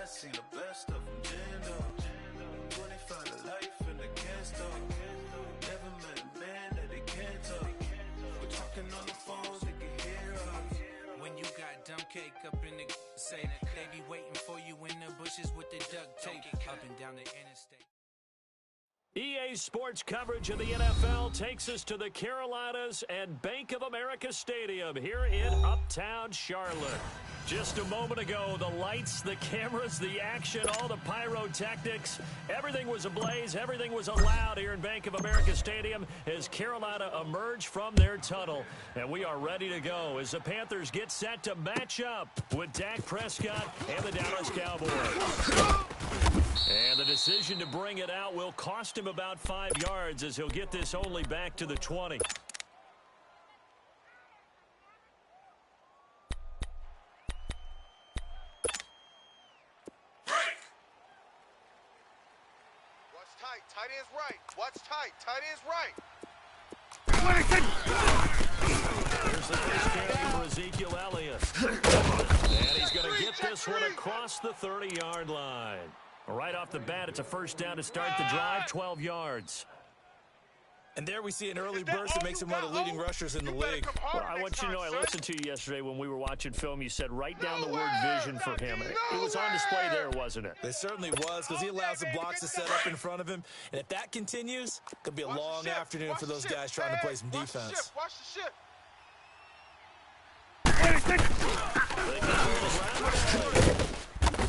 I seen the best of them jammed up. 25 to life and they can't stop. Never met a man that they can't talk. We're talking on the phones, they can hear us. When you got dumb cake up in the say that they be waiting for you in the bushes with the duct tape up and down the interstate. EA Sports coverage of the NFL takes us to the Carolinas and Bank of America Stadium here in Uptown Charlotte. Just a moment ago, the lights, the cameras, the action, all the pyrotechnics, everything was ablaze, everything was allowed here in Bank of America Stadium as Carolina emerged from their tunnel. And we are ready to go as the Panthers get set to match up with Dak Prescott and the Dallas Cowboys. And the decision to bring it out will cost him about 5 yards as he'll get this only back to the 20. Tight end's right. Watch tight. Tight end's right. Here's the first carry for Ezekiel Elliott. And he's going to get this one across the 30-yard line. Right off the bat, it's a first down to start the drive, 12 yards. And there we see an early burst that makes him one of the leading rushers in the league. Well, I want you to know, I listened to you yesterday when we were watching film. You said write down the word vision for him. It was on display there, wasn't it? It certainly was, because he allows the blocks to set up in front of him. And if that continues, it could be a long afternoon for those guys trying to play some defense. Watch the shift.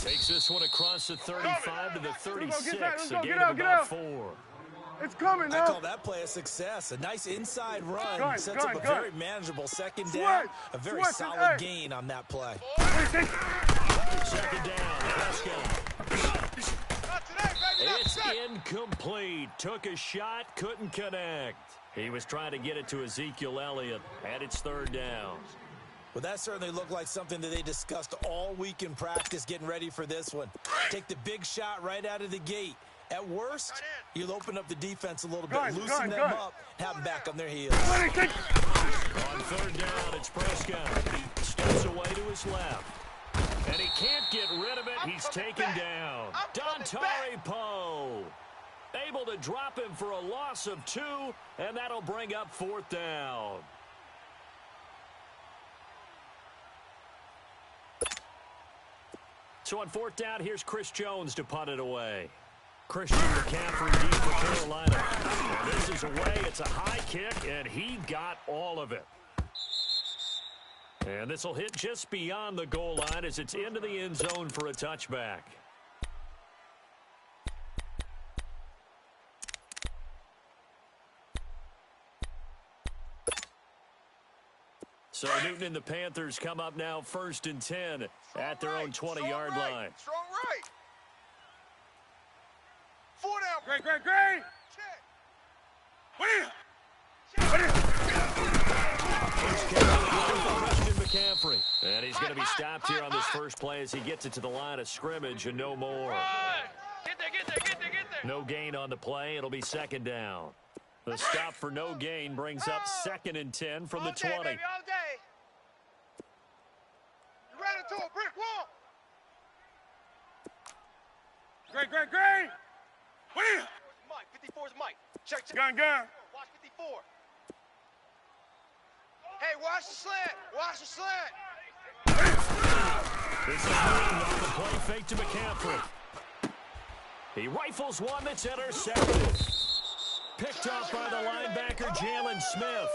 Takes this one across the 35 to the 36. A gain of about 4. It's coming now. I call that play a success. A nice inside run. Sets up a very manageable second down. A very solid gain on that play. Second down. It's incomplete. Took a shot, couldn't connect. He was trying to get it to Ezekiel Elliott, and it's third down. Well, that certainly looked like something that they discussed all week in practice getting ready for this one. Take the big shot right out of the gate. At worst, you'll open up the defense a little bit, loosen them up, have them back on their heels. On third down, it's Prescott. Steps away to his left. And he can't get rid of it. He's taken down. Dontari Poe. Able to drop him for a loss of 2, and that'll bring up fourth down. So on fourth down, here's Chris Jones to punt it away. Christian McCaffrey deep for Carolina. And this is away. It's a high kick, and he got all of it. And this will hit just beyond the goal line as it's into the end zone for a touchback. So Newton and the Panthers come up now 1st and 10 at their own 20-yard line. Strong right. 4 down. Great. Check. Christian McCaffrey. And he's going to be stopped here on this first play as he gets it to the line of scrimmage and no more. Get there. No gain on the play. It'll be second down. The stop for no gain brings up 2nd and 10 from the 20. All day. You ran into a brick wall. Great. Mike, 54's Mike. Check. Gun. Watch 54. Hey, watch the slant. This is Newton on the play fake to McCaffrey. He rifles one that's intercepted. Picked off by the linebacker, Jalen Smith.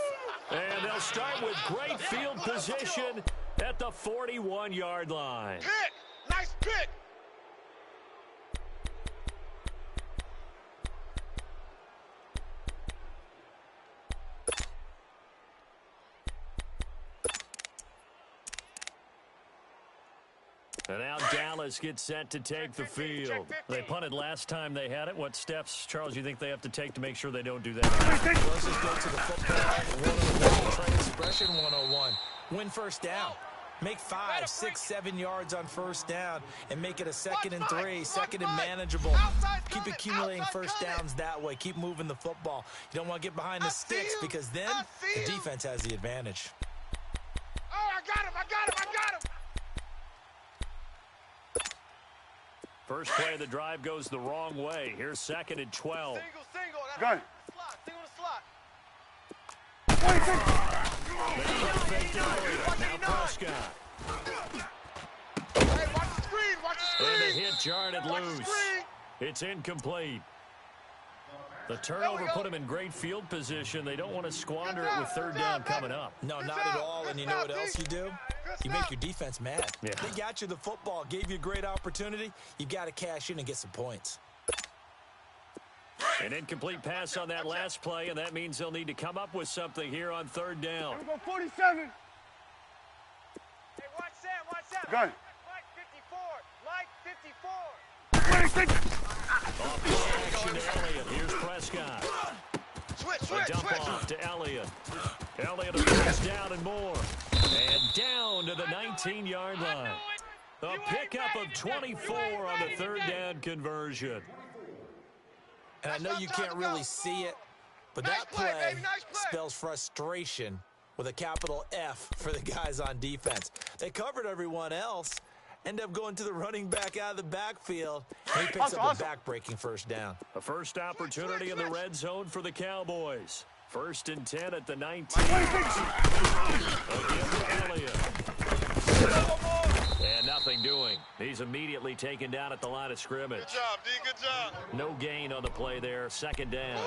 And they'll start with great field position at the 41-yard line. Pick. Nice pick. And now Dallas gets set to take the field. They punted last time they had it. What steps, Charles, you think they have to take to make sure they don't do that? Let's just go to the football 101, play expression 101. Win first down. Make 5, 6, 7 yards on first down and make it a 2nd and 3, 2nd and manageable. Keep accumulating first downs that way. Keep moving the football. You don't want to get behind the sticks because then the defense has the advantage. Oh, I got him. First play of the drive goes the wrong way. Here's 2nd and 12. Single. Gun. Slot. Single to slot. Now Prescott. Hey, watch the screen. Watch the screen. And the hit jarred it Watch the loose. screen. It's incomplete. The turnover put him in great field position. They don't want to squander it with 3rd down coming up. No, not at all. And you know what else you do? You make your defense mad. Yeah. They got you the football, gave you a great opportunity. You got to cash in and get some points. An incomplete pass on that last play, and that means they'll need to come up with something here on 3rd down. We're going 47. Hey, watch Sam. Gun. Mike 54. 26. Off the action to Elliott. Here's Prescott. Switch. A dump off to Elliott. Elliott a first down and more. And down to the 19-yard line. A pickup of 24 on the 3rd down conversion. And I know you can't really see it, but that play spells frustration with a capital F for the guys on defense. They covered everyone else, end up going to the running back out of the backfield, and he picks up a back-breaking first down. A first opportunity in the red zone for the Cowboys. 1st and 10 at the 19. Again to Elliott. And nothing doing. He's immediately taken down at the line of scrimmage. Good job, D. Good job. No gain on the play there. 2nd down.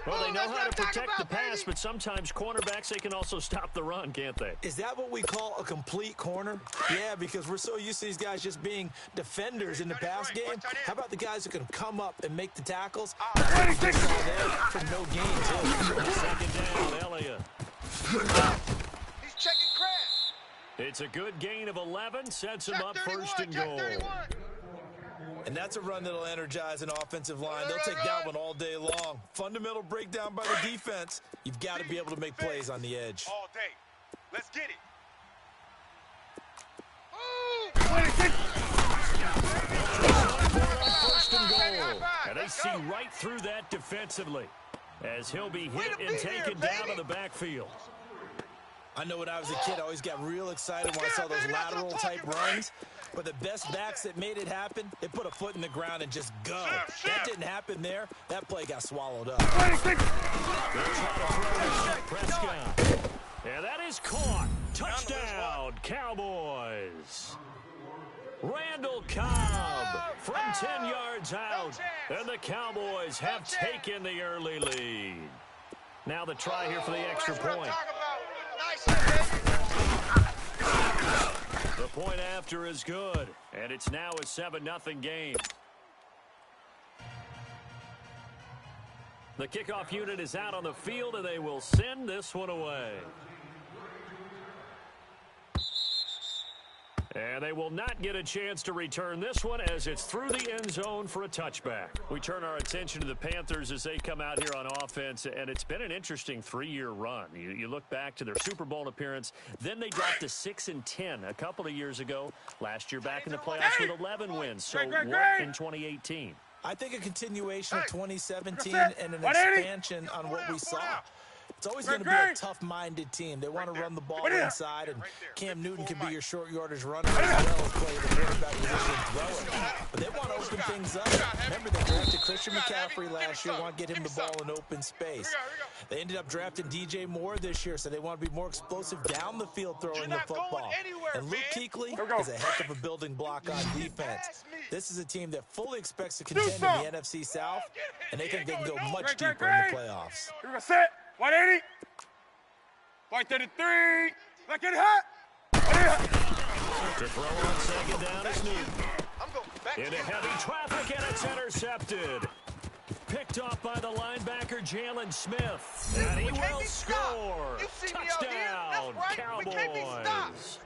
Well, they know how to protect the pass, but sometimes cornerbacks, they can also stop the run, can't they? Is that what we call a complete corner? Yeah, because we're so used to these guys just being defenders in the pass game. How about the guys who can come up and make the tackles? That's what we saw there for no gain, too. 2nd down, Elliott. He's checking Crab. It's a good gain of 11, sets him up 1st and goal. And that's a run that'll energize an offensive line. They'll take that one all day long. Fundamental breakdown by the defense. You've got to be able to make plays on the edge. All day. Let's get it. First and goal. And they see right through that defensively as he'll be hit and taken down to the backfield. I know when I was a kid, I always got real excited when I saw those lateral-type runs. But the best backs that made it happen, they put a foot in the ground and just go. That didn't happen there. That play got swallowed up. Prescott. And that is caught. Touchdown, Cowboys. Randall Cobb from 10 yards out. And the Cowboys have taken the early lead. Now the try here for the extra point. The point after is good, and it's now a 7-0 game. The kickoff unit is out on the field, and they will send this one away. And they will not get a chance to return this one as it's through the end zone for a touchback. We turn our attention to the Panthers as they come out here on offense, and it's been an interesting 3-year run. You look back to their Super Bowl appearance, then they dropped to 6-10 a couple of years ago. Last year back in the playoffs with 11 wins. So what in 2018? I think a continuation of 2017 and an expansion on what we saw. It's always going to be a tough-minded team. They want to run the ball inside, and Cam Newton can be your short yardage runner as well as play the quarterback position and throw it. But they want to open things up. Remember, they drafted Christian McCaffrey last year, want to get him the ball in open space. They ended up drafting DJ Moore this year, so they want to be more explosive down the field throwing the football. And Luke Kuechly is a heck of a building block on defense. This is a team that fully expects to contend in the NFC South, and they think they can go much deeper in the playoffs. We're going to set. 180. 133. Let's get it hot. To throw on 2nd down is Newton. Into heavy traffic, and it's intercepted. Picked off by the linebacker, Jalen Smith. And he will score. Touchdown, Cowboys.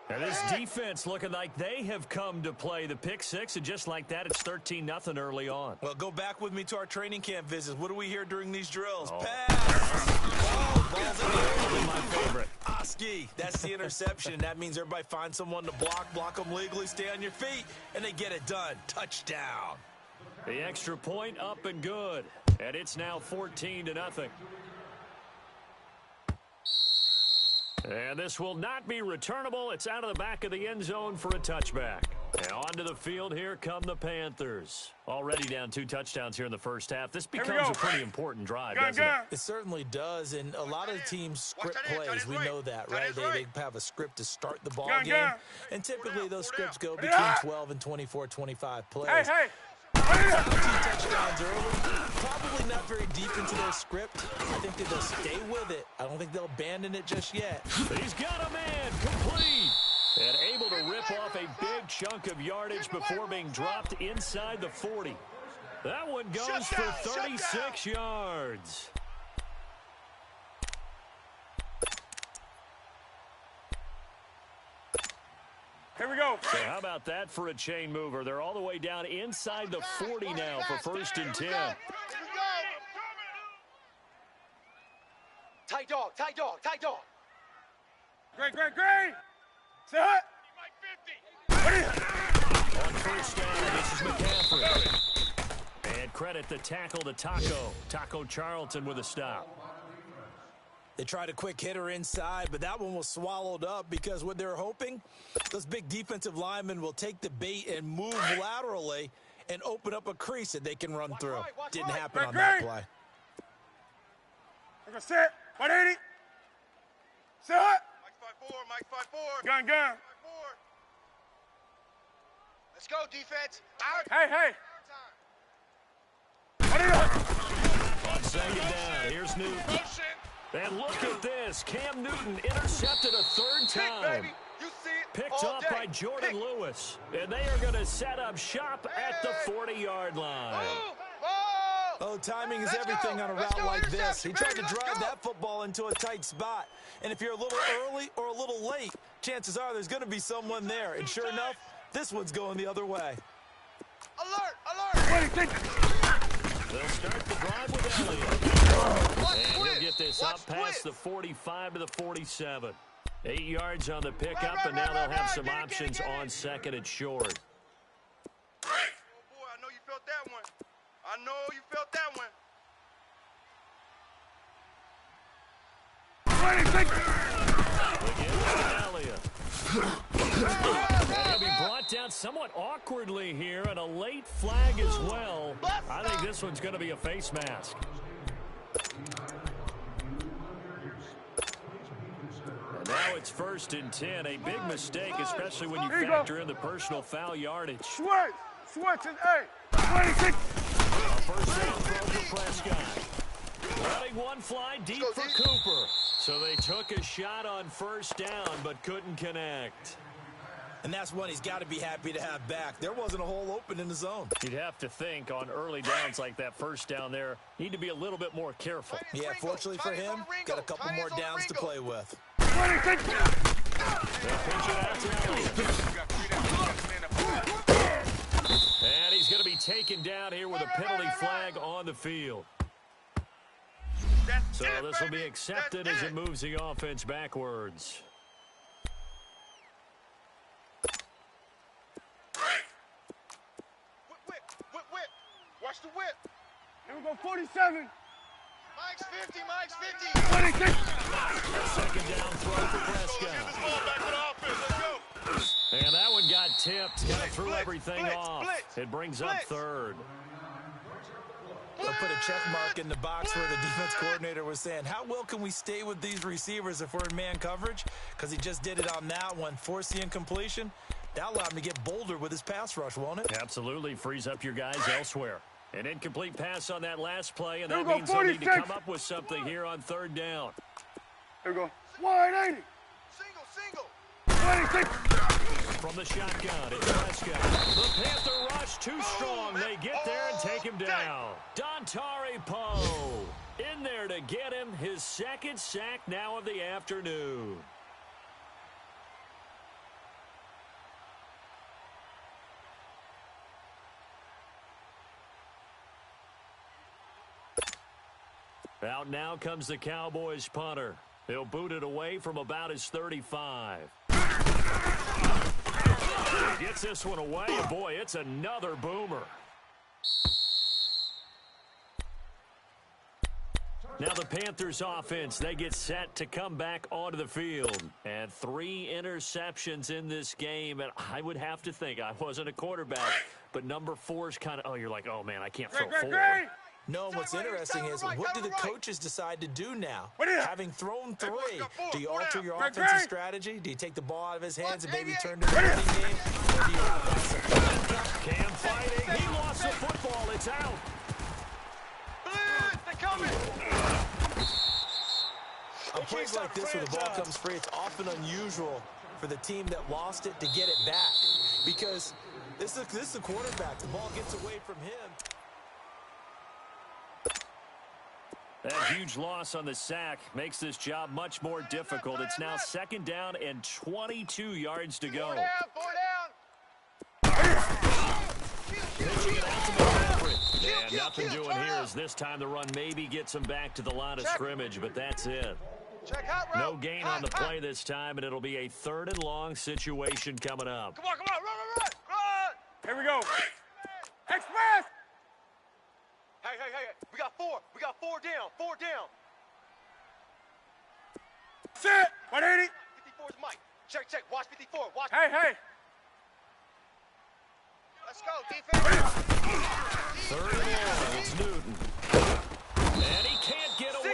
And this defense looking like they have come to play the pick six, and just like that, it's 13-0 early on. Well, go back with me to our training camp visits. What do we hear during these drills? Pass! Ball's in the air. My favorite. Oski, that's the interception. That means everybody finds someone to block them legally, stay on your feet, and they get it done. Touchdown. The extra point up and good, and it's now 14-0. And this will not be returnable. It's out of the back of the end zone for a touchback. And onto the field, here come the Panthers. Already down 2 touchdowns here in the first half. This becomes a pretty important drive, doesn't it? It certainly does, and a lot of teams script plays. We know that, right? They have a script to start the ball game, and typically those scripts go between 12 and 24, 25 plays. Hey. 2 touchdowns early, probably not very deep into their script. I think that they'll stay with it. I don't think they'll abandon it just yet. He's got a man, complete. And able to rip off a big chunk of yardage before being dropped inside the 40. That one goes for 36 yards. Here we go. So how about that for a chain mover? They're all the way down inside the 40 now for 1st and 10. Tight dog. Great. Set. On 1st down, this is McCaffrey. And credit the tackle to Taco Charlton with a stop. They tried a quick hitter inside, but that one was swallowed up because what they're hoping, those big defensive linemen will take the bait and move laterally and open up a crease that they can run through. Didn't happen on that play. I'm gonna set. 180. Set. Mike 5-4. Gun. 5-4. Let's go, defense. Out. Hey. On 2nd down, here's Newton. And look at this. Cam Newton intercepted a 3rd time. Picked off by Jordan Lewis. And they are going to set up shop at the 40-yard line. Oh, timing is everything on a route like this. He tried to drive that football into a tight spot. And if you're a little early or a little late, chances are there's going to be someone there. And sure enough, this one's going the other way. Alert. They'll start the drive with Elliott. And he'll get this up past the 45 to the 47. 8 yards on the pickup, and now they'll have some options on 2nd and short. Oh, boy, I know you felt that one. And he'll be brought down somewhat awkwardly here, and a late flag as well. I think this one's going to be a face mask. And now it's 1st and 10. A big mistake, especially when you factor in the personal foul yardage. Switch is 26. First down throw for Prescott. Letting one fly deep for Cooper. So they took a shot on 1st down, but couldn't connect. And that's one he's got to be happy to have back. There wasn't a hole open in the zone. You'd have to think on early downs like that 1st down there, need to be a little bit more careful. Yeah, fortunately for him, got a couple more downs to play with. 26. They'll pitch it out to Elliott. And he's going to be taken down here with a penalty flag on the field. So this will be accepted as it moves the offense backwards. Whip. Watch the whip. Here we go, 47. Mike's 50. 26. 2nd down throw for Prescott. And that one got tipped. Kind of threw everything off. It brings up 3rd. They'll put a check mark in the box where the defense coordinator was saying, how well can we stay with these receivers if we're in man coverage? Because he just did it on that one. Force the incompletion. That allowed him to get bolder with his pass rush, won't it? Absolutely. Frees up your guys elsewhere. An incomplete pass on that last play, and that Here we go, means they'll need to 46. come up with something here on 3rd down. Here we go, 180. Single. 26. From the shotgun, it's Prescott. The Panther rush too strong. They get there and take him down. Dontari Poe in there to get him his 2nd sack now of the afternoon. Out now comes the Cowboys punter. He'll boot it away from about his 35. He gets this one away, and boy, it's another boomer. Now the Panthers offense, they get set to come back onto the field. And 3 interceptions in this game. And I would have to think, I wasn't a quarterback, but number 4 is kind of, you're like, oh, man, I can't throw 4. No, what's interesting is what do the coaches decide to do now? Having thrown 3, do you alter your offensive strategy? Do you take the ball out of his hands and maybe turn to the running game? Or do you pass it? Cam fighting. He lost the football. It's out. Blitz, they're coming. On plays like this where the ball comes free, it's often unusual for the team that lost it to get it back. Because this is the quarterback. The ball gets away from him. That huge loss on the sack makes this job much more difficult. It's now 2nd down and 22 yards to go. 4 down. Yeah, nothing doing here as this time the run maybe gets him back to the line of scrimmage, but that's it. No gain on the play this time, and it'll be a 3rd and long situation coming up. Come on, run. Here we go. Express. Hey, we got 4 down. Set. 180. 54's Mike. Check, watch 54, watch. Hey. Let's go, defense. 3rd and long, it's Newton. And he can't get away.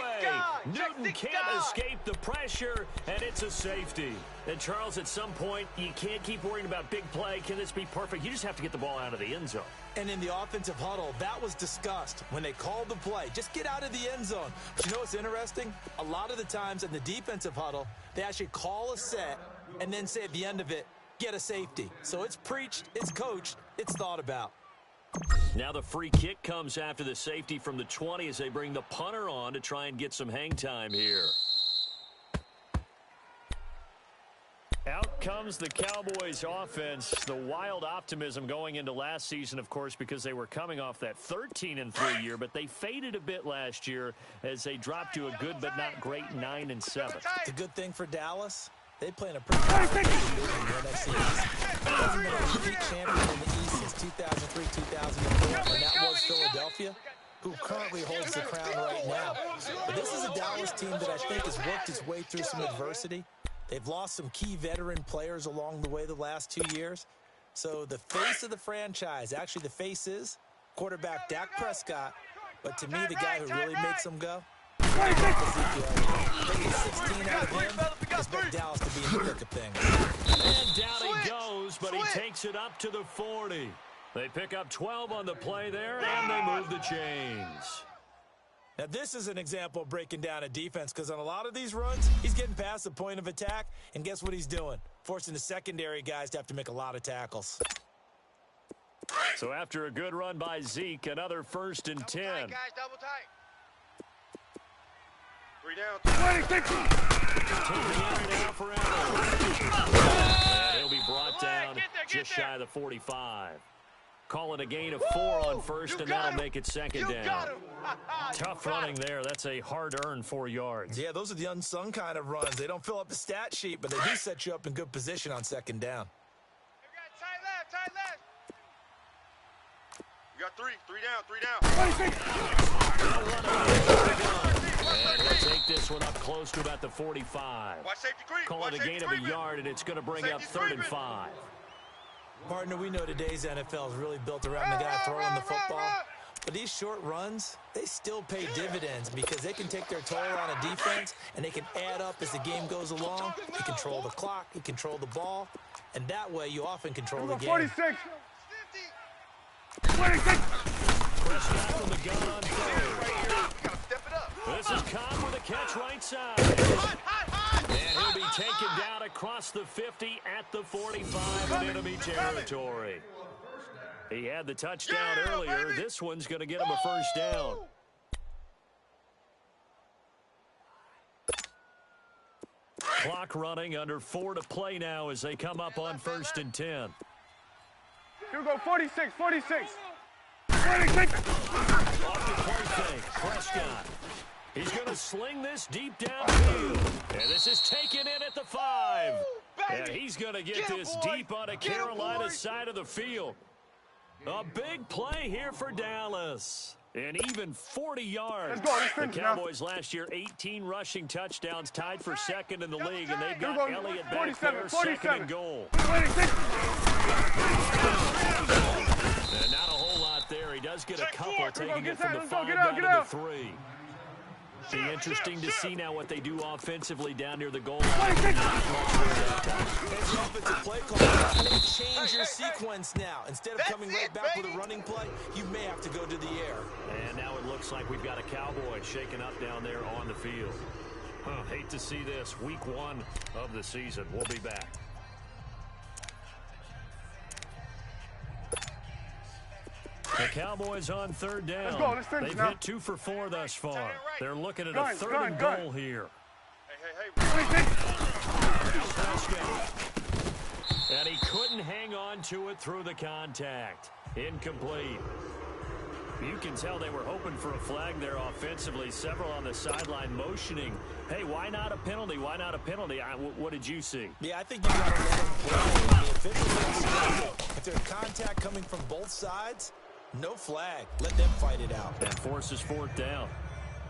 Newton can't escape the pressure, and it's a safety. And, Charles, at some point, you can't keep worrying about big play. Can this be perfect? You just have to get the ball out of the end zone. And in the offensive huddle, that was discussed when they called the play. Just get out of the end zone. But you know what's interesting? A lot of the times in the defensive huddle, they actually call a set and then say at the end of it, get a safety. So it's preached, it's coached, it's thought about. Now the free kick comes after the safety from the 20 as they bring the punter on to try and get some hang time here. Out comes the Cowboys offense. The wild optimism going into last season, of course, because they were coming off that 13-3 year, but they faded a bit last year as they dropped to a good but not great 9-7. It's a good thing for Dallas. They play in a pretty good division in the NFC East. Hasn't been a repeat champion in the East since 2003-2004, and that was Philadelphia, who currently holds the crown right now. But this is a Dallas team that I think has worked its way through some adversity. They've lost some key veteran players along the way the last 2 years. So the face of the franchise, actually the face is quarterback Dak Prescott, but to me the guy who really makes them go, taking 16 out of him, expect Dallas to be in the thick of things. And down he goes, but he takes it up to the 40. They pick up 12 on the play there, and they move the chains. Now, this is an example of breaking down a defense because on a lot of these runs, he's getting past the point of attack, and guess what he's doing? Forcing the secondary guys to have to make a lot of tackles. So after a good run by Zeke, another 1st and 10. Double tight, guys, double tight. 3 down. 26. And he'll be brought down just shy of the 45. Call it a gain of 4 on 1st, and that'll make it 2nd down. Tough running there. That's a hard-earned 4 yards. Yeah, those are the unsung kind of runs. They don't fill up the stat sheet, but they do set you up in good position on 2nd down. Tight left. We got 3 down. And he'll take this one up close to about the 45. Watch safety creep. Call it a gain of a yard, and it's going to bring up 3rd and 5. Partner, we know today's NFL is really built around the guy throwing the football. But these short runs, they still pay dividends because they can take their toll on a defense and they can add up as the game goes along. You control the clock, you control the ball, and that way you often control the game. 46. 26. Prescott from the gun on 3rd. Gotta step it up. This is Cobb with a catch right side. And he'll be taken down across the 50 at the 45 in enemy territory. He had the touchdown earlier. Baby. This one's going to get him a 1st down. Clock running, under 4 to play now as they come up on 1st and 10. Here we go, 46. 26. Off the play fake, Prescott. He's going to sling this deep downfield. And this is taken in at the 5. And he's going to get this deep on a Carolina side of the field. A big play here for Dallas. And even 40 yards. Let's go. Let's The finish Cowboys last year, 18 rushing touchdowns, tied for second in the league, and they've got Elliott back 47, there, 47. second and goal. 26. And not a whole lot there. He does get a couple, taking it from the 5 Get down to out. the 3. Be interesting to see now what they do offensively down near the goal line. As the offensive play call, they change your sequence now. Instead of coming right back with a running play, you may have to go to the air. And now it looks like we've got a Cowboy shaking up down there on the field. Hate to see this. Week 1 of the season. We'll be back. The Cowboys on third down. Let's go. Let's finish They've now. hit 2 for 4 thus far. They're looking at a third and gun. goal here. Hey. 26. And he couldn't hang on to it through the contact. Incomplete. You can tell they were hoping for a flag there offensively. Several on the sideline motioning. Hey, why not a penalty? Why not a penalty? What did you see? Yeah, I think you got to let them play. The officials, if there's contact coming from both sides, no flag. Let them fight it out. And forces 4th down.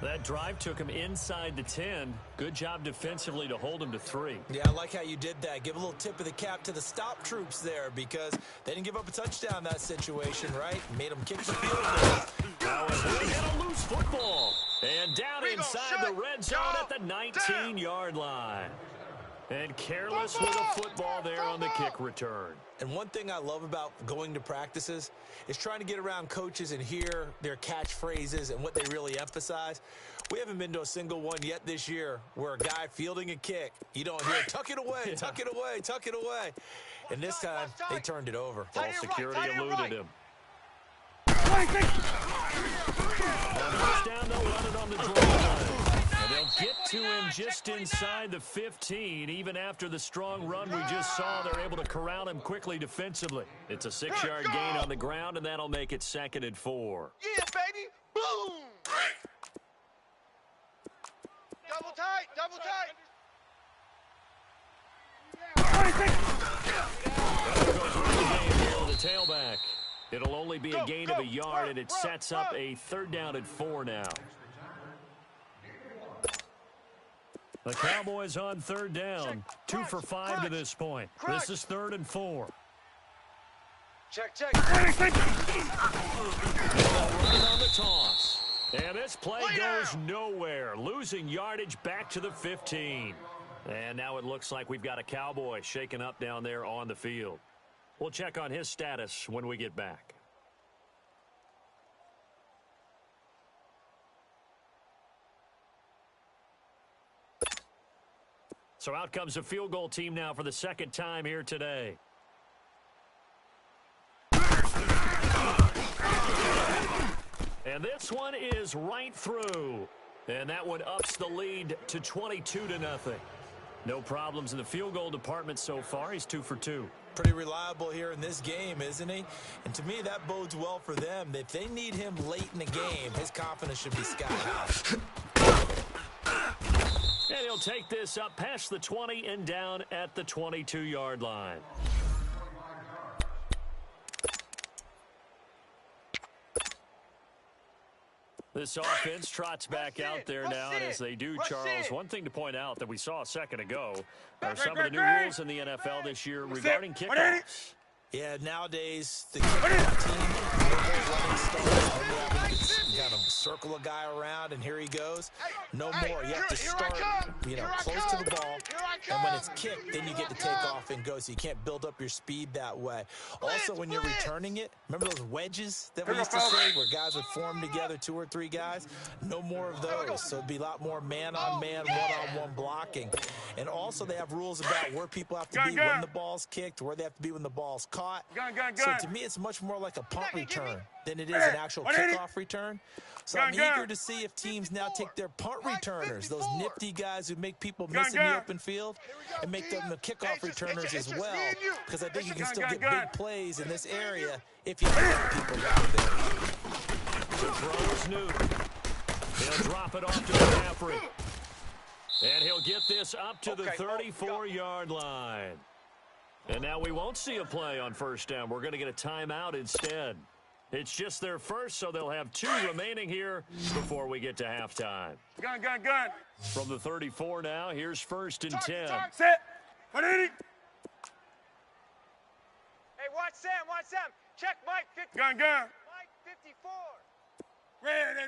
That drive took him inside the 10. Good job defensively to hold him to 3. Yeah, I like how you did that. Give a little tip of the cap to the stop troops there because they didn't give up a touchdown in that situation, right? Made them kick the field goal. Now they get a loose football. And down inside the red zone at the 19-yard line. And careless with a football there on the kick return. And one thing I love about going to practices is trying to get around coaches and hear their catchphrases and what they really emphasize. We haven't been to a single one yet this year where a guy fielding a kick, you don't hear, tuck it away, tuck it away, tuck it away. And this time, they turned it over. Ball security eluded him. 26. On first down, they'll run it on the draw. And they'll get to him just inside the 15. Even after the strong run we just saw, they're able to corral him quickly defensively. It's a 6-yard gain on the ground, and that'll make it 2nd and 4. Yeah, baby. Boom. Double tight. Double tight. 26. Goes right the game here with the tailback. It'll only be a gain of a yard, and it sets up a 3rd down and 4 now. The Cowboys on 3rd down. 2 for 5 to this point. This is 3rd and 4. Check. 26. Right on the toss. And this play goes nowhere. Losing yardage back to the 15. And now it looks like we've got a Cowboy shaking up down there on the field. We'll check on his status when we get back. So out comes a field goal team now for the 2nd time here today. And this one is right through. And that one ups the lead to 22-0. No problems in the field goal department so far. He's 2 for 2. Pretty reliable here in this game, isn't he? And to me, that bodes well for them. If they need him late in the game, his confidence should be sky high. And he'll take this up past the 20 and down at the 22-yard line. This offense trots back out there now, and as they do, Charles, one thing to point out that we saw a second ago are some of the new rules in the NFL this year regarding kickoffs. Yeah, nowadays, the kickoff team, running starts, you got to circle a guy around, and here he goes. No more. You have to start, close to the ball, and when it's kicked, then you get to take off and go, so you can't build up your speed that way. Also, when you're returning it, remember those wedges that we used to say where guys would form together, 2 or 3 guys? No more of those, so it'd be a lot more man-on-man, one-on-one blocking. And also, they have rules about where people have to be when the ball's kicked, where they have to be when the ball's caught. So to me, it's much more like a punt return than it is an actual kickoff return. So I'm eager to see if teams now take their punt returners, those nifty guys who make people miss in the open field, and make them the kickoff returners as well. Because I think you can still get big plays in this area if you have people out there. The throw is Newton. He'll drop it off to McCaffrey. And he'll get this up to the 34-yard line. And now we won't see a play on first down. We're going to get a timeout instead. It's just their first, so they'll have 2 remaining here before we get to halftime. Gun. From the 34 now, here's 1st and 10. Set. 180. Hey, watch Sam. Check Mike. 50. Gun. Mike, 54. Ready.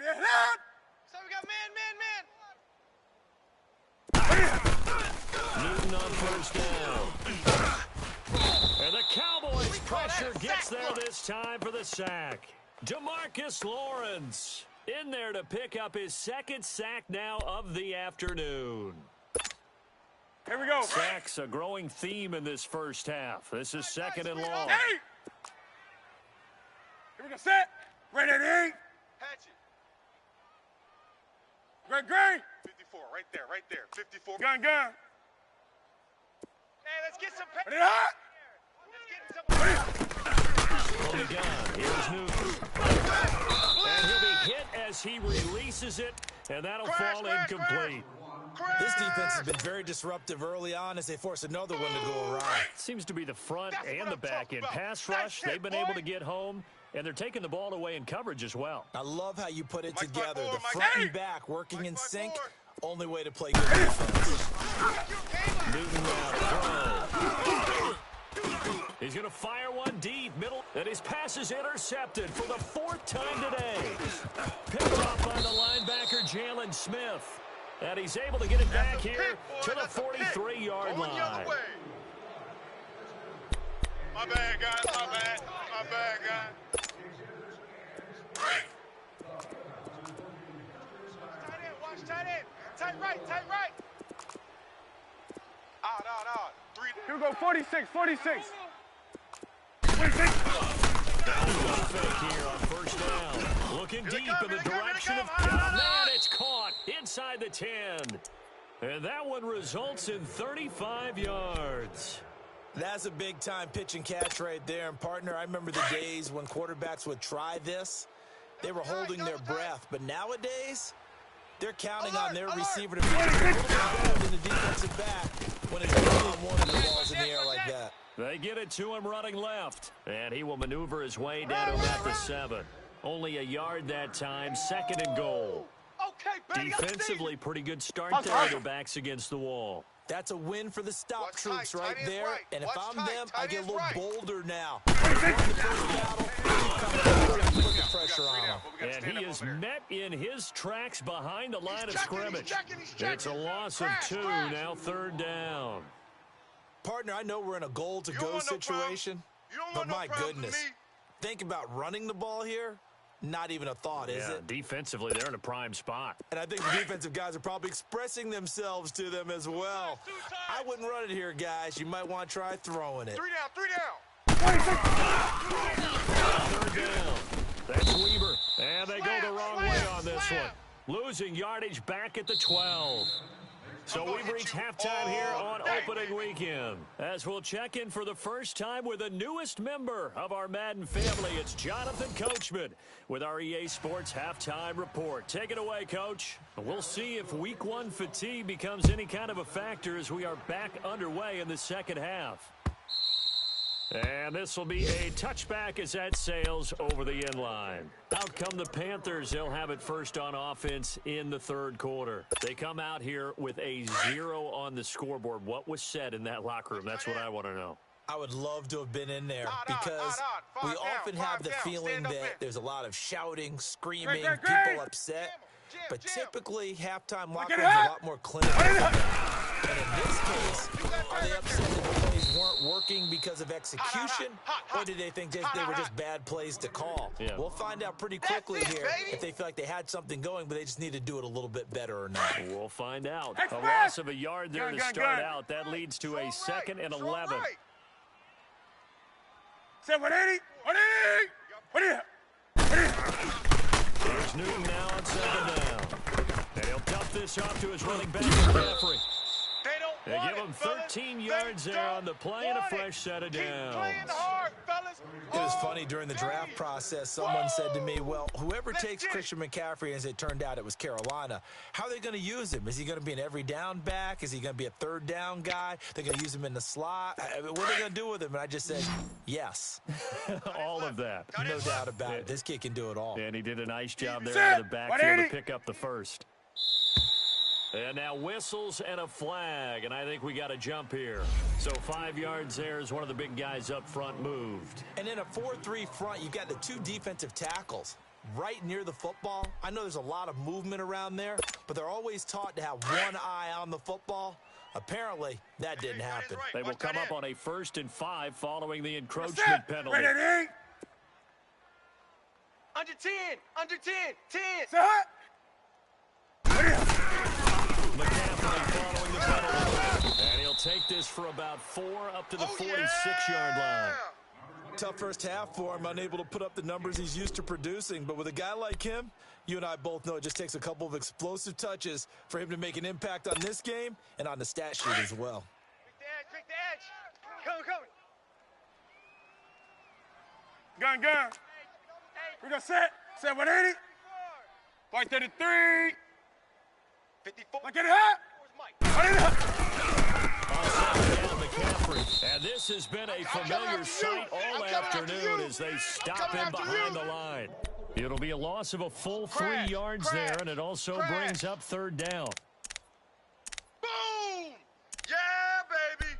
So we got man. Newton on 1st down. And the Cowboys' pressure gets there this time for the sack. DeMarcus Lawrence in there to pick up his 2nd sack now of the afternoon. Here we go. Sacks a growing theme in this first half. This is 2nd and long. Hey. Here we go. Set. Ready. Hatchet. Great. 54, right there. 54. Gun. Hey, let's get some Ready hot. On the gun, here's Newton. And he'll be hit as he releases it, and that'll fall incomplete. This defense has been very disruptive early on as they force another one to go awry. Seems to be the front and the back end. Pass rush, they've been able to get home, and they're taking the ball away in coverage as well. I love how you put it Mike, together. Mike, The Mike, front hey! and back working Mike, in Mike, sync. Mike. Only way to play good defense. Newton now to throw. He's going to fire one deep, middle, and his pass is intercepted for the 4th time today. Picked off by the linebacker, Jalen Smith. And he's able to get it back here to the 43-yard line. My bad, guys. My bad, guys. Tight end. Tight right. Out. 3. Here we go. 46. Fake here on 1st down. Looking deep in the direction of... Oh, man, it's caught inside the 10. And that one results in 35 yards. That's a big-time pitch and catch right there. And, partner, I remember the days when quarterbacks would try this. They were holding their breath. But nowadays, they're counting on their receiver to be a little bit better than the defensive back when it's 1-on-1 and the ball's in the air like that. They get it to him running left. And he will maneuver his way down to about the 7. Only a yard that time, 2nd and goal. Okay, baby. Defensively, pretty good start there. Their backs against the wall. That's a win for the stop Watch troops tight, right tight there. right. And if Watch I'm tight, them, tight I get a little right. bolder now. Put the pressure on them. And he is met in his tracks behind the line of scrimmage. It's a loss of 2, now 3rd down. Partner, I know we're in a goal-to-go situation, but my goodness, think about running the ball here. Not even a thought, is it? Defensively, they're in a prime spot. And I think the defensive guys are probably expressing themselves to them as well. I wouldn't run it here, guys. You might want to try throwing it. 3 down. 3rd down. That's Weaver. And they go the wrong way on this one. Losing yardage back at the 12. So we've reached halftime here on opening weekend. As we'll check in for the first time with the newest member of our Madden family, it's Jonathan Coachman with our EA Sports Halftime Report. Take it away, Coach. We'll see if Week 1 fatigue becomes any kind of a factor as we are back underway in the second half. And this will be a touchback as that sails over the end line. Out come the Panthers. They'll have it first on offense in the 3rd quarter. They come out here with a 0 on the scoreboard. What was said in that locker room? That's what I want to know. I would love to have been in there because we often have the feeling that there's a lot of shouting, screaming, people upset. But typically, halftime locker rooms are a lot more clinical. And in this case, are they upset that the plays weren't working because of execution, or did they think they were just bad plays to call? Yeah. We'll find out pretty quickly here if they feel like they had something going, but they just need to do it a little bit better or not. We'll find out. A loss of a yard there to start out. That leads to a 2nd and 11. Set 180. Here's Newton now on 2nd down. And he'll dump this off to his running back, McCaffrey. They give him 13 yards there on the play and a fresh set of downs. It was funny during the draft process. Someone said to me, well, whoever takes Christian McCaffrey, as it turned out it was Carolina, how are they going to use him? Is he going to be an every down back? Is he going to be a third down guy? They're going to use him in the slot? What are they going to do with him? And I just said, yes. All of that. No doubt about it. This kid can do it all. And he did a nice job there out of the backfield to pick up the first. And now whistles and a flag, and I think we got a jump here. So 5 yards there as one of the big guys up front moved. And in a 4-3 front, you've got the 2 defensive tackles right near the football. I know there's a lot of movement around there, but they're always taught to have one eye on the football. Apparently, that didn't happen. They will come up on a 1st and 5 following the encroachment penalty. Ready? Under 10, under 10, 10. Set. McCaffrey following the penalty. And he'll take this for about 4 up to the 46-yard line. Tough first half for him, unable to put up the numbers he's used to producing. But with a guy like him, you and I both know it just takes a couple of explosive touches for him to make an impact on this game and on the stat sheet as well. Pick the edge. Coming. Gun. We got set. Set 180. Fight 33. 54. Look at it hot. McCaffrey. And this has been a familiar sight all afternoon as they stop him behind the line. It'll be a loss of a full 3 yards there, and it also brings up 3rd down. Boom! Yeah, baby!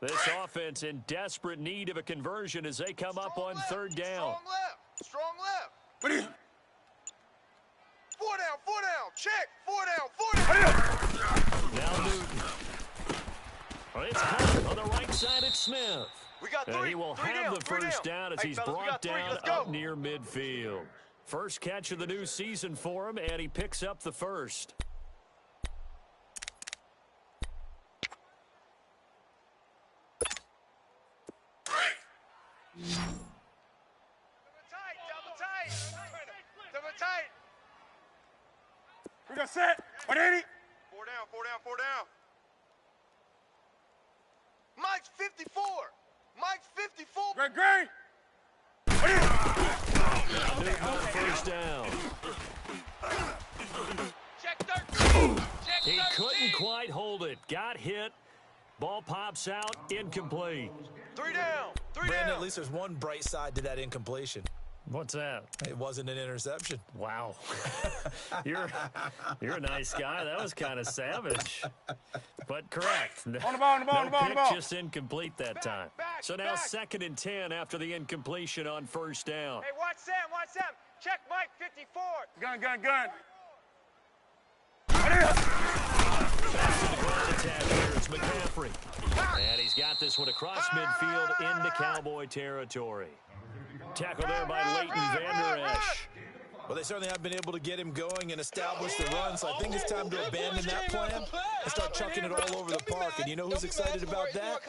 This offense in desperate need of a conversion as they come up on 3rd down. Strong left. What are you? 4 down. Check. 4 down. Now Newton. Well, it's covered on the right side. It's Smith. We got 3. And he will have the first down as he's brought down up near midfield. First catch of the new season for him, and he picks up the first. Double tight. We got set. 180. 4 down. Mike's 54. Great. Now Newton on first down. Check 13. He couldn't quite hold it. Got hit. Ball pops out. Incomplete. 3 down. Brandon, at least there's one bright side to that incompletion. What's that? It wasn't an interception. Wow. You're a nice guy. That was kind of savage. But correct. On the ball. No pick, just incomplete that time. So now 2nd and 10 after the incompletion on first down. Hey, watch Sam. Check Mike 54. Gun. Attack here, it's McCaffrey. And he's got this one across midfield into Cowboy territory. Tackle there by Leighton Vander Esch. Well, they certainly have been able to get him going and establish the run, so I think it's time to abandon that plan and start chucking it all over the park. And you know who's excited about that?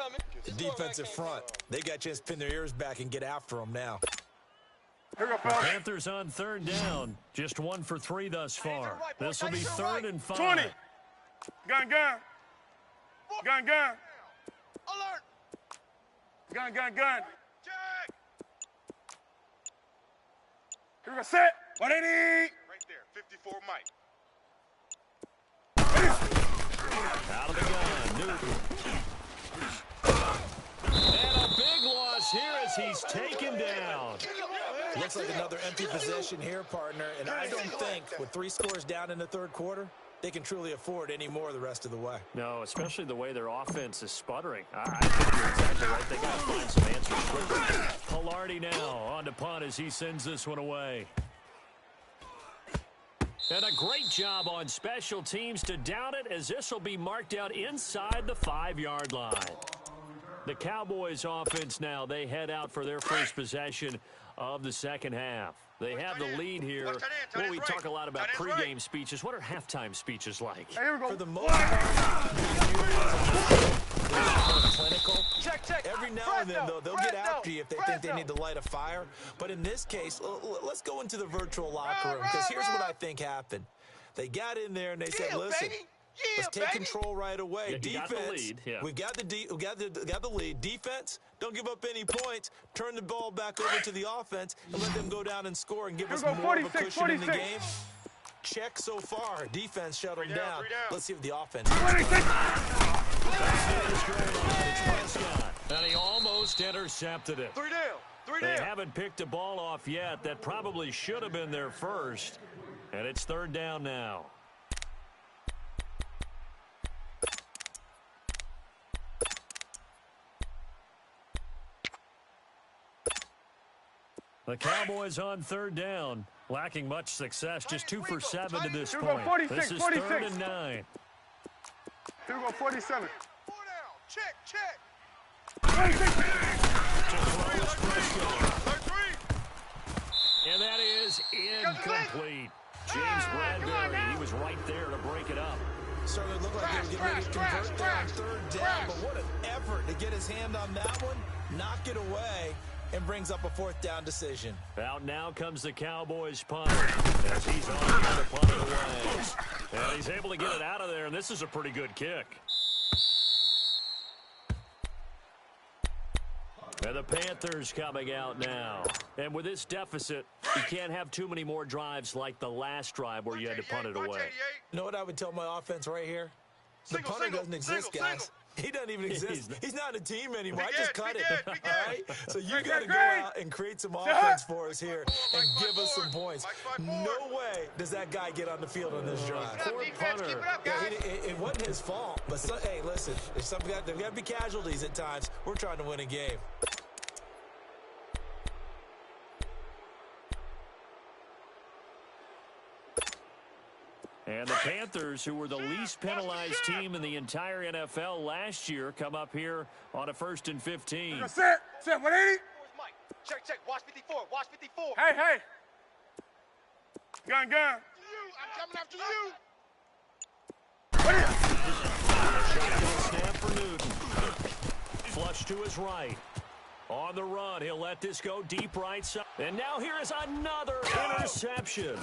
The defensive front. They got a chance to pin their ears back and get after him now. Here we go, The fellas. Panthers on 3rd down. Just 1 for 3 thus far. This will be 3rd and 5. 20. Gun. Alert. Gun. Check. Here we go, set. 180. Right there. 54 Mike. Out of the gun, Newton. And a big loss here as he's taken down. Looks like another empty possession here, partner, and I don't think with 3 scores down in the 3rd quarter, they can truly afford any more the rest of the way. No, especially the way their offense is sputtering. I think you're exactly right. They got to find some answers quickly. Pilardi now on to punt as he sends this one away. And a great job on special teams to down it as this will be marked out inside the 5-yard line. The Cowboys offense now, they head out for their first possession of the second half. They have the lead here. Well, we talk a lot about pregame speeches. What are halftime speeches like? Hey, here we go. For the most part, they're clinical, Check. Every now and then, though, they'll get after you if they think they need to light a fire. But in this case, let's go into the virtual locker room, because here's what I think happened. They got in there and they said, listen, let's take control right away. Yeah, defense, got the lead. Yeah. we've got the lead. Defense, don't give up any points. Turn the ball back over to the offense and let them go down and score and give us more of a cushion in the game. Check so far. Defense shut them down. Let's see what the offense And he almost intercepted it. 3 down. They haven't picked a ball off yet. That probably should have been their first. And it's 3rd down now. The Cowboys on 3rd down, lacking much success, just 2 for 7 to this point. 46, This is 46. 3rd and 9. Here we go, 47. 4 down. Check. 46. And that is incomplete. James Bradbury, he was right there to break it up. Certainly looked like they were getting ready to convert there on 3rd down, but what an effort to get his hand on that one, knock it away, and brings up a 4th down decision. Out now comes the Cowboys punter as he's on here to punt it away. And he's able to get it out of there, and this is a pretty good kick. And the Panthers coming out now. And with this deficit, you can't have too many more drives like the last drive where you had to punt it away. You know what I would tell my offense right here? The punter doesn't exist, guys. He doesn't even exist. He's not a team anymore. I just cut it. All right? So you got to go out and create some offense for us here and give us some points. No way does that guy get on the field on this drive. Poor punter. Yeah, it wasn't his fault. But, hey, listen, there's got to be casualties at times. We're trying to win a game. And the Panthers, who were the least penalized team in the entire NFL last year, come up here on a 1st and 15. Set, 180. Check. Watch 54. Hey. Gun. I'm coming after you. Snap for Newton. Flush to his right. On the run, he'll let this go deep right side. And now here is another interception.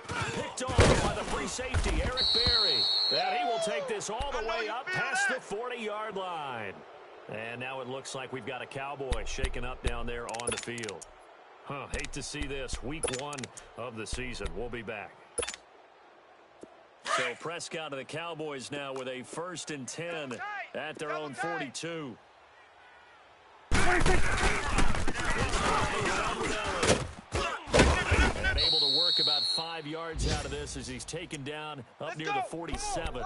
Picked off by the free safety, Eric Berry. And he will take this all the way up past the 40-yard line. And now it looks like we've got a Cowboy shaken up down there on the field. Hate to see this. Week 1 of the season. We'll be back. So Prescott of the Cowboys now with a 1st and 10 at their own 42. And able to work about 5 yards out of this as he's taken down up near the 47. Run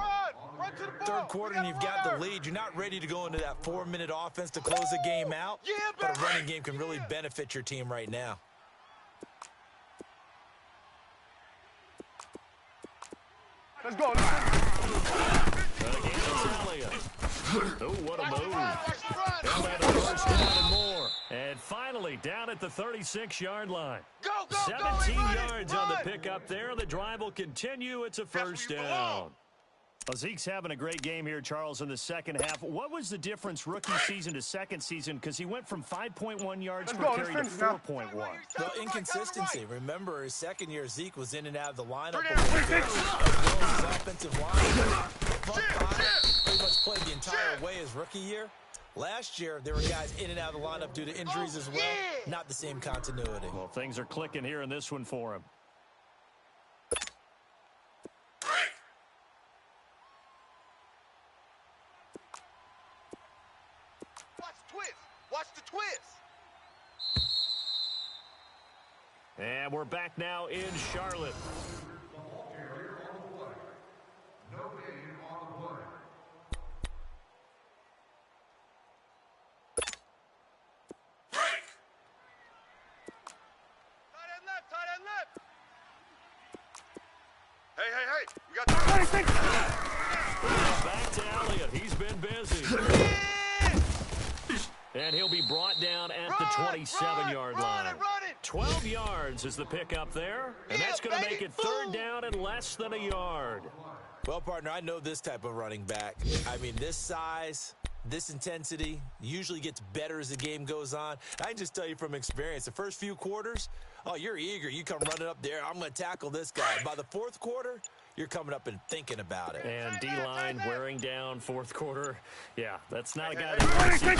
to the ball. 3rd quarter and you've got the lead. You're not ready to go into that 4-minute offense to close the game out. But a running game can really benefit your team right now. Let's go. Again, it's Elliott. Oh, what a move. And a first down and more. And finally, down at the 36-yard line. 17 yards on the pickup there. The drive will continue. It's a 1st down. Well, Zeke's having a great game here, Charles, in the second half. What was the difference rookie season to second season? Because he went from 5.1 yards per carry to 4.1. Well, inconsistency. Remember, his second year, Zeke was in and out of the lineup. His offensive line pretty much played the entire way his rookie year. Last year, there were guys in and out of the lineup due to injuries as well. Not the same continuity. Well, things are clicking here in this one for him. Watch the twist. And we're back now in Charlotte. Hey. We got the Back to Elliott. He's been busy. And he'll be brought down at the 27-yard line. 12 yards is the pickup there. And that's going to make it 3rd down and less than a yard. Well, partner, I know this type of running back. I mean, this size, This intensity usually gets better as the game goes on. I can just tell you from experience, the first few quarters, oh, you're eager. You come running up there, I'm going to tackle this guy. By the fourth quarter, you're coming up and thinking about it. And D-line wearing down fourth quarter. Yeah, that's not a guy that they'll try to run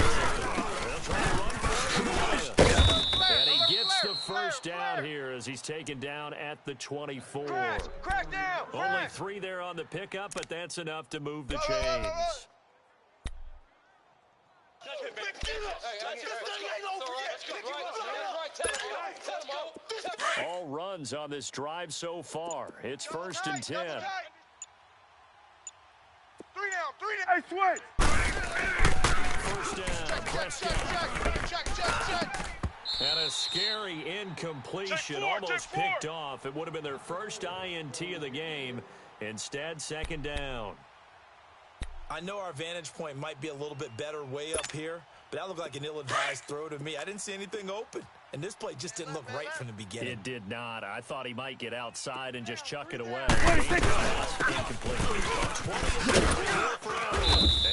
for it. And he gets the first down here as he's taken down at the 24. Crash down! Only 3 there on the pickup, but that's enough to move the chains. All runs on this drive so far. It's 1st and 10. 3 down, 3 down. Hey, switch. First down. Prescott. Check. And a scary incompletion, almost picked off. It would have been their first INT of the game. Instead, 2nd down. I know our vantage point might be a little bit better way up here, but that looked like an ill-advised throw to me. I didn't see anything open, and this play just didn't look right from the beginning. It did not. I thought he might get outside and just chuck it away. Incomplete.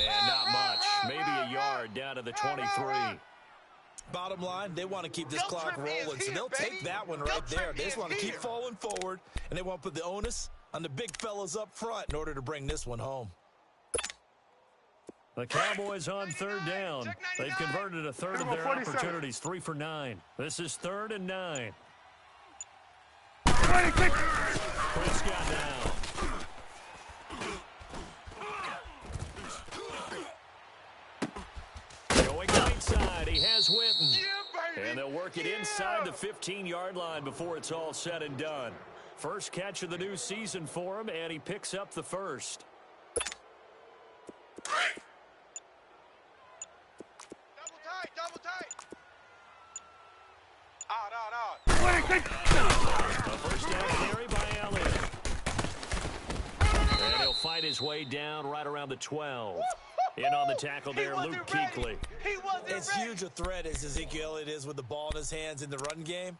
And not much. Maybe a yard down to the 23. Bottom line, they want to keep this clock rolling, so they'll take that one right there. They just want to keep falling forward, and they want to put the onus on the big fellas up front in order to bring this one home. The Cowboys on 3rd down. They've converted a third of their opportunities, 3 for 9. This is 3rd and 9. Prescott down. Going right side, he has Witten. And they'll work it inside the 15-yard line before it's all said and done. First catch of the new season for him, and he picks up the first. Double tight. Out. A first down carry by Elliott. And he'll fight his way down right around the 12. In on the tackle there, Luke Kuechly. As huge a threat as Ezekiel Elliott is with the ball in his hands in the run game,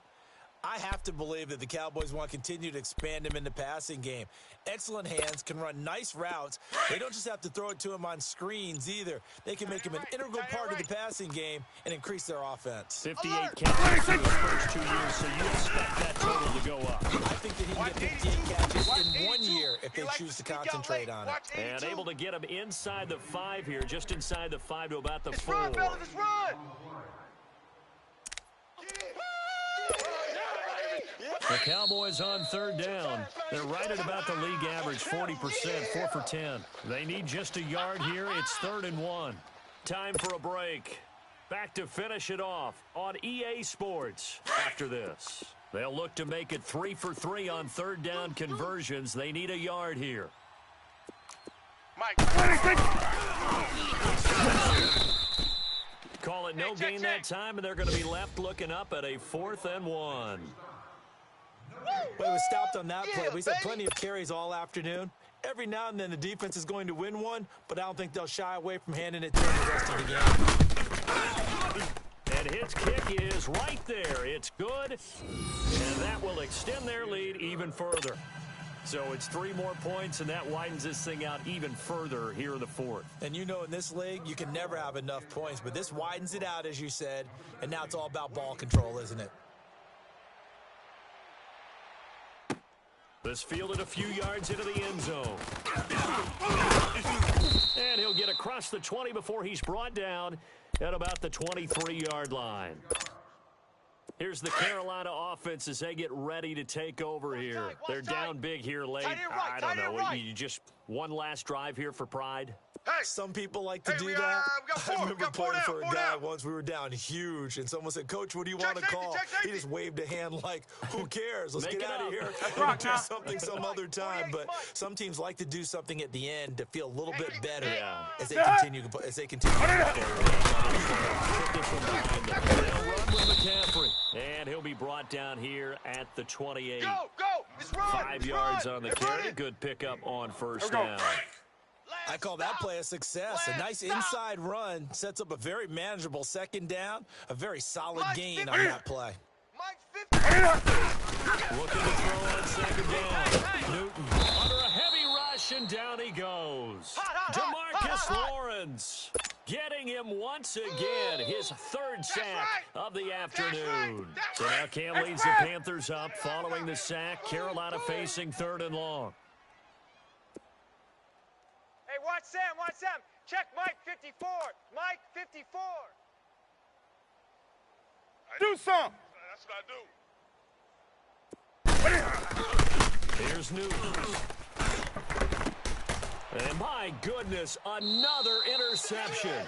I have to believe that the Cowboys want to continue to expand him in the passing game. Excellent hands, can run nice routes. They don't just have to throw it to him on screens either. They can make him an integral part of the passing game and increase their offense. 58 catches in his first 2 years, so you expect that total to go up. I think that he can get 58 catches in 1 year if they choose to concentrate on it. And able to get him inside the 5 here, just inside the 5 to about the 4. Run, fellas, let's run! The Cowboys on 3rd down. They're right at about the league average, 40%, 4 for 10. They need just a yard here. It's 3rd and 1. Time for a break. Back to finish it off on EA Sports after this. They'll look to make it 3 for 3 on 3rd down conversions. They need a yard here. Mike. Call it no gain that time, and they're going to be left looking up at a 4th and 1. Well, he was stopped on that play. We've had plenty of carries all afternoon. Every now and then the defense is going to win one, but I don't think they'll shy away from handing it to him the rest of the game. And his kick is right there. It's good, and that will extend their lead even further. So it's 3 more points, and that widens this thing out even further here in the 4th. And you know in this league, you can never have enough points, but this widens it out, as you said, and now it's all about ball control, isn't it? This fielded a few yards into the end zone. And he'll get across the 20 before he's brought down at about the 23-yard line. Here's the Carolina offense as they get ready to take over here. They're down big here late. I don't know. You just one last drive here for pride? Hey. Some people like to do that. I remember playing for a guy once. We were down huge, and someone said, "Coach, what do you want to call?" He just waved a hand like, "Who cares? Let's get out of here and do something some other time." But some teams like to do something at the end to feel a little bit better as they continue. They'll run with McCaffrey, and he'll be brought down here at the 28. Go! Let's run! 5 yards on the carry. Good pickup on first down. I call that play a success. A nice inside run sets up a very manageable 2nd down, a very solid gain on that play. Looking to throw on 2nd down. Newton under a heavy rush. and down he goes. DeMarcus Lawrence getting him once again, his third sack of the afternoon. So now Cam leads the Panthers up following the sack. Carolina facing 3rd and long. Hey, watch Sam, watch Sam. Check Mike 54. Mike 54. Do something. That's what I do. Here's Newton. And my goodness, another interception.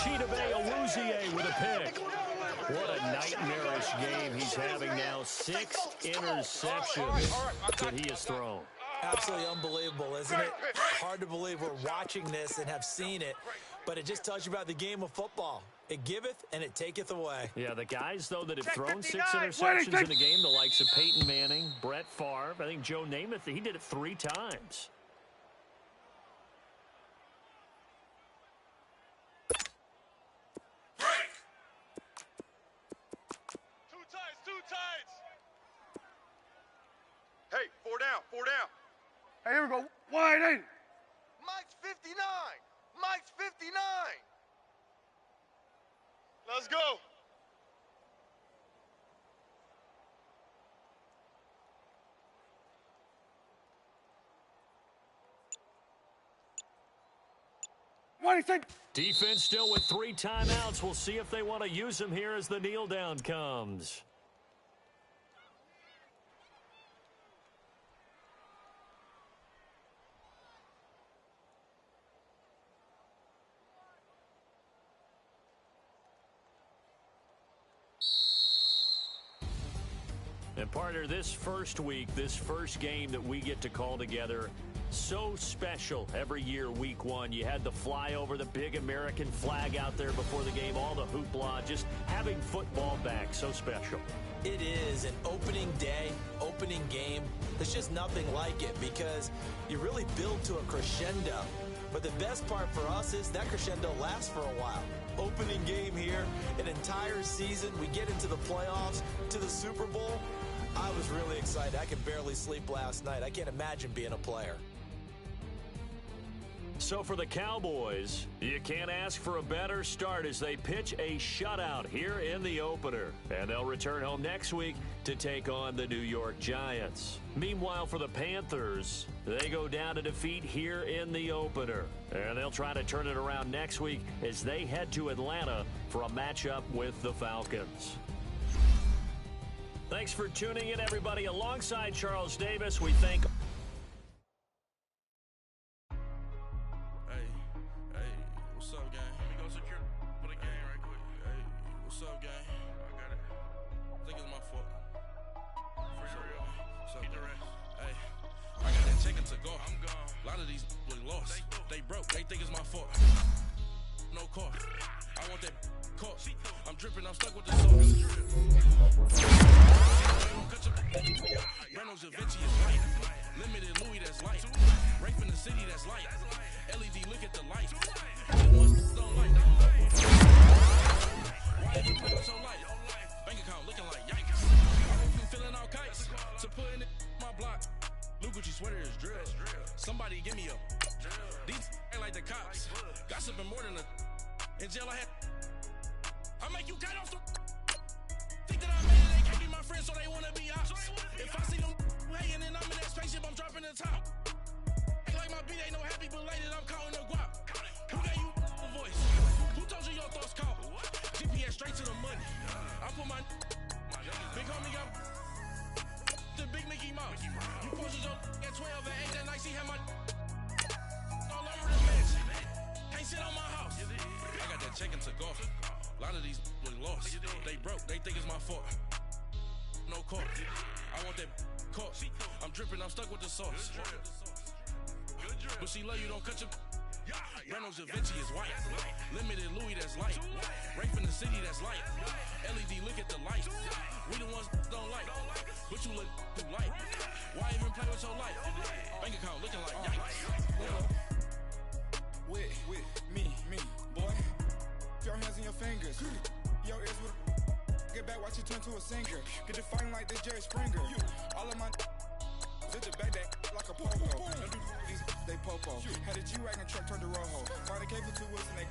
Chidobe Awuzie with a pick. What a nightmarish game he's having now. 6 interceptions that he has thrown. Absolutely unbelievable, isn't it? Hard to believe we're watching this and have seen it, but it just tells you about the game of football. It giveth and it taketh away. Yeah, the guys, though, that have thrown 6 interceptions in the game, the likes of Peyton Manning, Brett Favre, I think Joe Namath, he did it 3 times. Two tides. Hey, 4 down, 4 down. Hey, here we go. Wide ain't it? Mike's 59. Mike's 59. Let's go. What do you think? Defense still with 3 timeouts. We'll see if they want to use them here as the kneel down comes. And partner, this first week, this first game that we get to call together, so special every year, week 1. You had the flyover, the big American flag out there before the game, all the hoopla, just having football back, so special. It is an opening day, opening game. There's just nothing like it because you really build to a crescendo. But the best part for us is that crescendo lasts for a while. Opening game here, an entire season. We get into the playoffs, to the Super Bowl. I was really excited. I could barely sleep last night. I can't imagine being a player. So for the Cowboys, you can't ask for a better start as they pitch a shutout here in the opener. And they'll return home next week to take on the New York Giants. Meanwhile, for the Panthers, they go down to defeat here in the opener. And they'll try to turn it around next week as they head to Atlanta for a matchup with the Falcons. Thanks for tuning in, everybody. Alongside Charles Davis, we thank... What's up, gang? Let me go secure for the game right quick. Hey, what's up, gang? I got it. I think it's my fault. For real. What's up, hey, I got that chicken to go. I'm gone. A lot of these was lost. They broke. They think it's my fault. No car. I want that caught. I'm dripping. I'm stuck with the sauce. Reynolds Da Vinci is light. Limited Louis that's light. Rape in the city that's light. LED, look at the light. Don't like. Why you play so light? Bank account looking like yikes. I'm feeling all kites to put in my block. Blue Gucci sweater is drill. Somebody give me a. These ain't like the cops. Gossiping more than a. In jail I had. I make you cut off the. Think that I made it, they can't be my friends, so they wanna be ops. If I see them hating and I'm in that spaceship, I'm dropping the top. Ain't like my beat ain't no happy belated, I'm counting the guap. Who gave you a voice? Who told you your thoughts count? GPS straight to the money. I put my big homie got the big Mickey Mouse. You posted your at 12 and 8 that night, she had my all over the mansion. Can't sit on my house. I got that check into golf. A lot of these was lost. They broke, they think it's my fault. No car. I want that caught. I'm dripping, I'm stuck with the sauce. But she love you, don't cut your. Reynolds Da Vinci is white. Limited Louis that's light. Rape in the city that's light. LED, look at the light. We the ones don't like. But you look too light. Why even play with your life? Bank account looking like yikes. With me, boy. Your hands in your fingers. Your ears with get back, watch you turn to a singer. Get to fighting like this Jerry Springer. All of my Did the back that like a popo. Them these they popo. Had a G-Wagon truck turned to Rojo. Bought a K for 2 wheels and they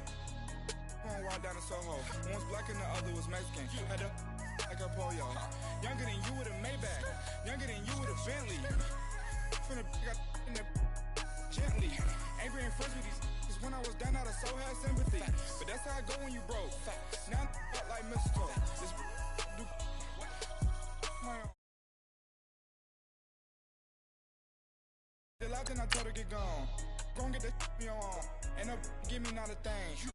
going wild down in Soho. One was black and the other was Mexican. Had a like a pollo. Younger than you with a Maybach. Younger than you with a Bentley. From the got in the gently. Ain't been friends with these. Cause when I was down, I so had sympathy. But that's how I go when you broke. Now I'm like mistletoe. This do the loud, then I told her get gone. Gon' get that me on. Ain't no give me not a thing.